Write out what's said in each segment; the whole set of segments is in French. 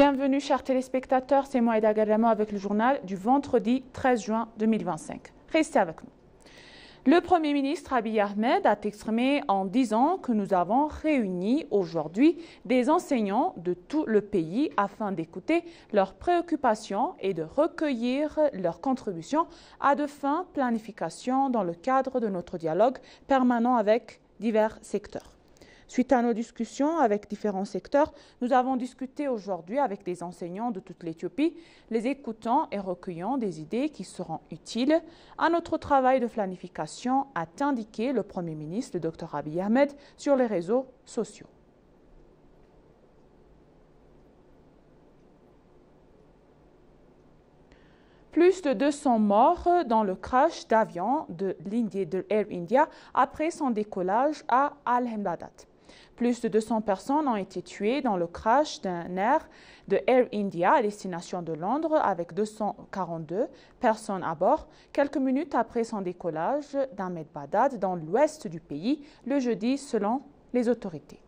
Bienvenue chers téléspectateurs, c'est moi Aïda Garamo avec le journal du vendredi 13 juin 2025. Restez avec nous. Le Premier ministre Abiy Ahmed a exprimé en disant que nous avons réuni aujourd'hui des enseignants de tout le pays afin d'écouter leurs préoccupations et de recueillir leurs contributions à de fins planifications dans le cadre de notre dialogue permanent avec divers secteurs. Suite à nos discussions avec différents secteurs, nous avons discuté aujourd'hui avec des enseignants de toute l'Éthiopie, les écoutant et recueillant des idées qui seront utiles à notre travail de planification, a indiqué le Premier ministre, le Dr Abiy Ahmed, sur les réseaux sociaux. Plus de 200 morts dans le crash d'avion de Air India après son décollage à Al-Hamdadat. Plus de 200 personnes ont été tuées dans le crash d'un air de Air India à destination de Londres avec 242 personnes à bord, quelques minutes après son décollage d'Ahmedabad dans l'ouest du pays le jeudi selon les autorités.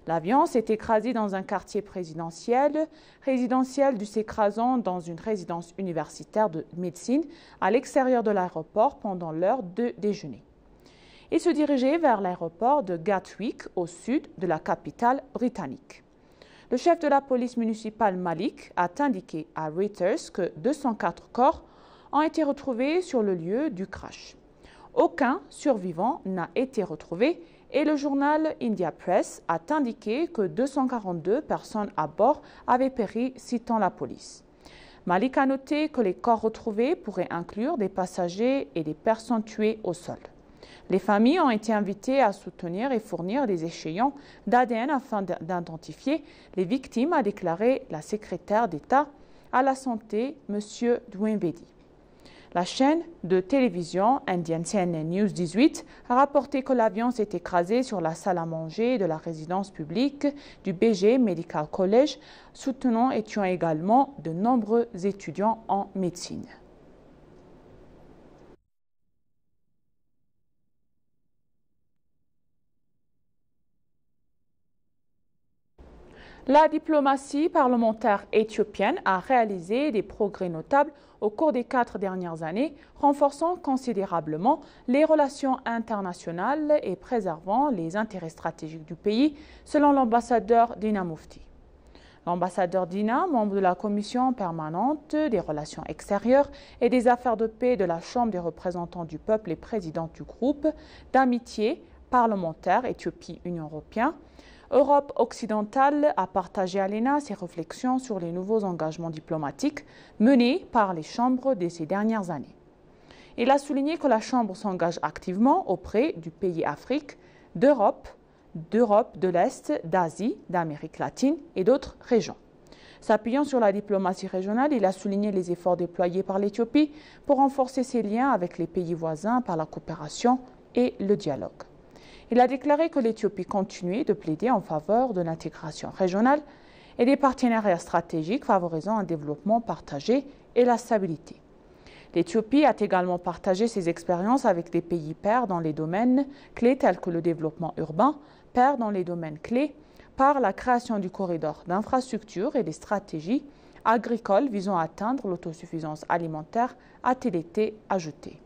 L'avion s'est écrasé dans un quartier résidentiel du s'écrasant dans une résidence universitaire de médecine à l'extérieur de l'aéroport pendant l'heure de déjeuner. Il se dirigeait vers l'aéroport de Gatwick, au sud de la capitale britannique. Le chef de la police municipale Malik a indiqué à Reuters que 204 corps ont été retrouvés sur le lieu du crash. Aucun survivant n'a été retrouvé et le journal India Press a indiqué que 242 personnes à bord avaient péri, citant la police. Malik a noté que les corps retrouvés pourraient inclure des passagers et des personnes tuées au sol. Les familles ont été invitées à soutenir et fournir des échantillons d'ADN afin d'identifier les victimes, a déclaré la secrétaire d'État à la santé, M. Dwivedi. La chaîne de télévision indienne CNN News 18 a rapporté que l'avion s'est écrasé sur la salle à manger de la résidence publique du BG Medical College, soutenant et tuant également de nombreux étudiants en médecine. La diplomatie parlementaire éthiopienne a réalisé des progrès notables au cours des 4 dernières années, renforçant considérablement les relations internationales et préservant les intérêts stratégiques du pays, selon l'ambassadeur Dina Mufti. L'ambassadeur Dina, membre de la commission permanente des relations extérieures et des affaires de paix de la Chambre des représentants du peuple et présidente du groupe d'amitié parlementaire Éthiopie-Union européenne, Europe occidentale, a partagé à l'ENA ses réflexions sur les nouveaux engagements diplomatiques menés par les chambres de ces dernières années. Il a souligné que la Chambre s'engage activement auprès du pays Afrique, d'Europe de l'Est, d'Asie, d'Amérique latine et d'autres régions. S'appuyant sur la diplomatie régionale, il a souligné les efforts déployés par l'Éthiopie pour renforcer ses liens avec les pays voisins par la coopération et le dialogue. Il a déclaré que l'Éthiopie continuait de plaider en faveur de l'intégration régionale et des partenariats stratégiques favorisant un développement partagé et la stabilité. L'Éthiopie a également partagé ses expériences avec des pays pairs dans les domaines clés tels que le développement urbain, pairs dans les domaines clés par la création du corridor d'infrastructures et des stratégies agricoles visant à atteindre l'autosuffisance alimentaire, a-t-il été ajouté.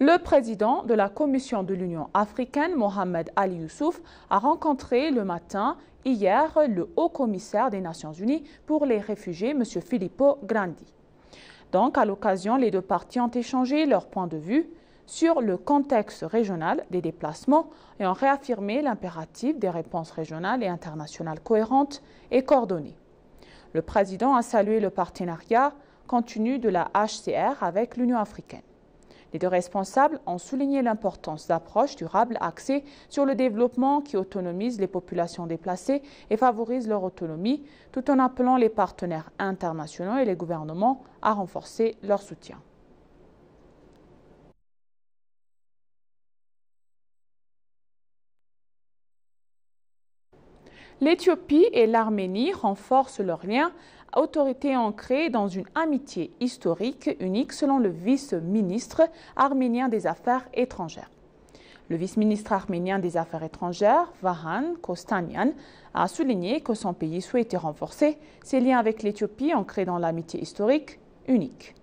Le président de la Commission de l'Union africaine, Mohamed Ali Youssouf, a rencontré le matin, hier, le haut-commissaire des Nations Unies pour les réfugiés, M. Filippo Grandi. Donc, à l'occasion, les deux parties ont échangé leurs points de vue sur le contexte régional des déplacements et ont réaffirmé l'impératif des réponses régionales et internationales cohérentes et coordonnées. Le président a salué le partenariat continu de la HCR avec l'Union africaine. Les deux responsables ont souligné l'importance d'approches durables axées sur le développement qui autonomise les populations déplacées et favorise leur autonomie, tout en appelant les partenaires internationaux et les gouvernements à renforcer leur soutien. L'Éthiopie et l'Arménie renforcent leurs liens, autorités ancrées dans une amitié historique unique selon le vice-ministre arménien des Affaires étrangères. Le vice-ministre arménien des Affaires étrangères, Vahan Kostanyan, a souligné que son pays souhaitait renforcer ses liens avec l'Éthiopie ancrés dans l'amitié historique unique.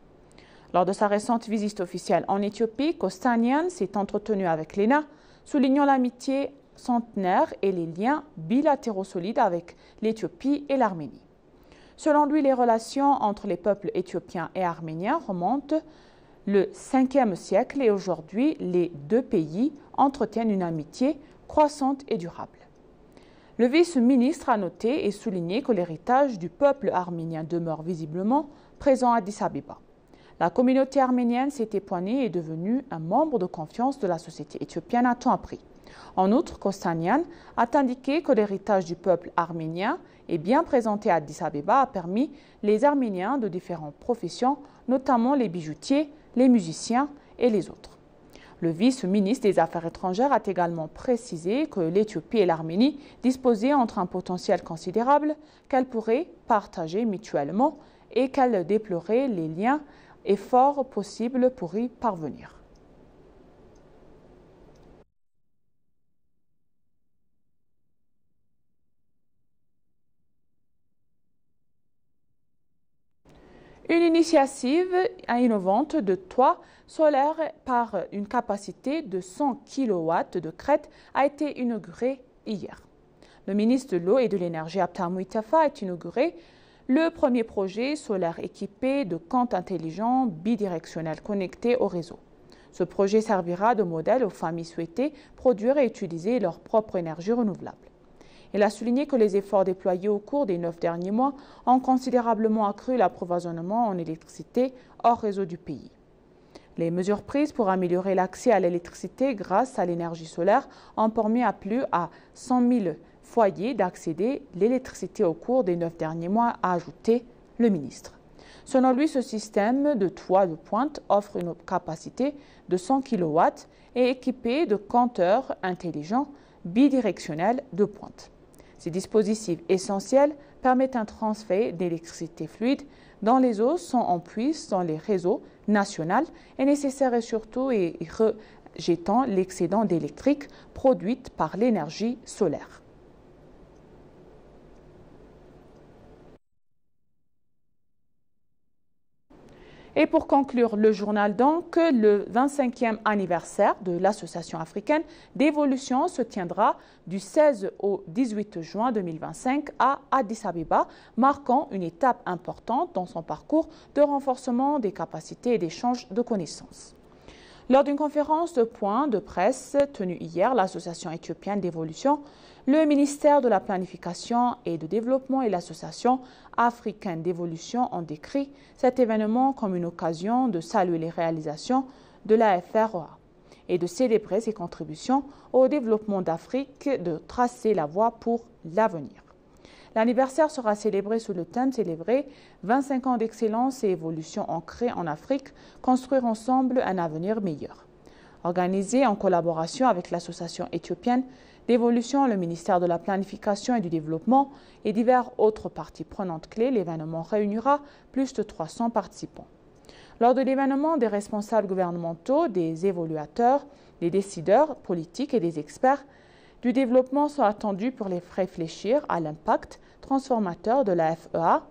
Lors de sa récente visite officielle en Éthiopie, Kostanyan s'est entretenu avec l'ENA, soulignant l'amitié centenaire et les liens bilatéraux solides avec l'Éthiopie et l'Arménie. Selon lui, les relations entre les peuples éthiopiens et arméniens remontent le 5e siècle et aujourd'hui, les deux pays entretiennent une amitié croissante et durable. Le vice-ministre a noté et souligné que l'héritage du peuple arménien demeure visiblement présent à Addis Abeba. La communauté arménienne s'est épanouie et est devenue un membre de confiance de la société éthiopienne à temps appris. En outre, Kostanyan a indiqué que l'héritage du peuple arménien est bien présenté à Addis Abeba a permis les Arméniens de différentes professions, notamment les bijoutiers, les musiciens et les autres. Le vice-ministre des Affaires étrangères a également précisé que l'Éthiopie et l'Arménie disposaient entre un potentiel considérable qu'elles pourraient partager mutuellement et qu'elles déploraient les liens et forts possibles pour y parvenir. Une initiative innovante de toit solaire par une capacité de 100 kW de crête a été inaugurée hier. Le ministre de l'Eau et de l'Énergie, Abtar Mustafa, a inauguré le premier projet solaire équipé de comptes intelligents bidirectionnels connectés au réseau. Ce projet servira de modèle aux familles souhaitées produire et utiliser leur propre énergie renouvelable. Il a souligné que les efforts déployés au cours des 9 derniers mois ont considérablement accru l'approvisionnement en électricité hors réseau du pays. Les mesures prises pour améliorer l'accès à l'électricité grâce à l'énergie solaire ont permis à plus de 100 000 foyers d'accéder à l'électricité au cours des 9 derniers mois, a ajouté le ministre. Selon lui, ce système de toit de pointe offre une capacité de 100 kW et est équipé de compteurs intelligents bidirectionnels de pointe. Ces dispositifs essentiels permettent un transfert d'électricité fluide dans les eaux sans en puisse dans les réseaux nationaux et nécessaire et surtout et rejetant l'excédent d'électrique produit par l'énergie solaire. Et pour conclure le journal, donc, le 25e anniversaire de l'Association africaine d'évolution se tiendra du 16 au 18 juin 2025 à Addis Abeba, marquant une étape importante dans son parcours de renforcement des capacités et d'échange de connaissances. Lors d'une conférence de point de presse tenue hier, l'Association éthiopienne d'évolution, le ministère de la Planification et de Développement et l'Association africaine d'évolution ont décrit cet événement comme une occasion de saluer les réalisations de la FREA et de célébrer ses contributions au développement d'Afrique, de tracer la voie pour l'avenir. L'anniversaire sera célébré sous le thème « Célébrer 25 ans d'excellence et évolution ancrée en Afrique, construire ensemble un avenir meilleur ». Organisé en collaboration avec l'Association éthiopienne d'évolution, le ministère de la Planification et du Développement et divers autres parties prenantes clés, l'événement réunira plus de 300 participants. Lors de l'événement, des responsables gouvernementaux, des évaluateurs, des décideurs politiques et des experts du développement sont attendus pour les réfléchir à l'impact transformateur de la FEA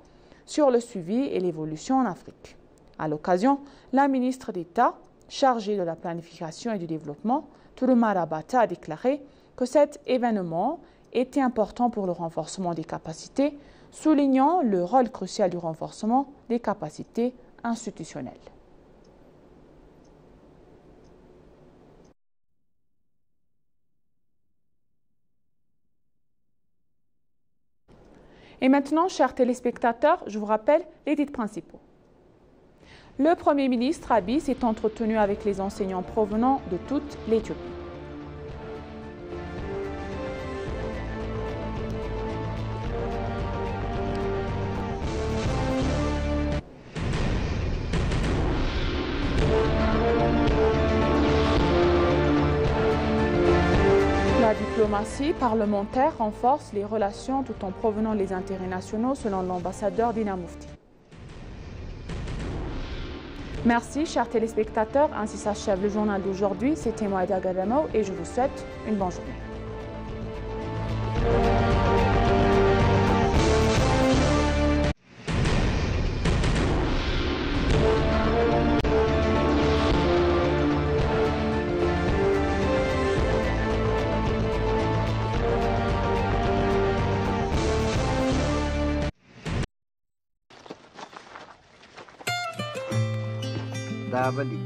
sur le suivi et l'évolution en Afrique. À l'occasion, la ministre d'État chargée de la planification et du développement, Turuma Bata, a déclaré que cet événement était important pour le renforcement des capacités, soulignant le rôle crucial du renforcement des capacités institutionnelles. Et maintenant, chers téléspectateurs, je vous rappelle les titres principaux. Le Premier ministre Abiy s'est entretenu avec les enseignants provenant de toute l'Éthiopie. La diplomatie parlementaire renforce les relations tout en provenant les intérêts nationaux, selon l'ambassadeur Dina Moufti. Merci, chers téléspectateurs. Ainsi s'achève le journal d'aujourd'hui. C'était moi, Aida Gadamo, et je vous souhaite une bonne journée. Dabali.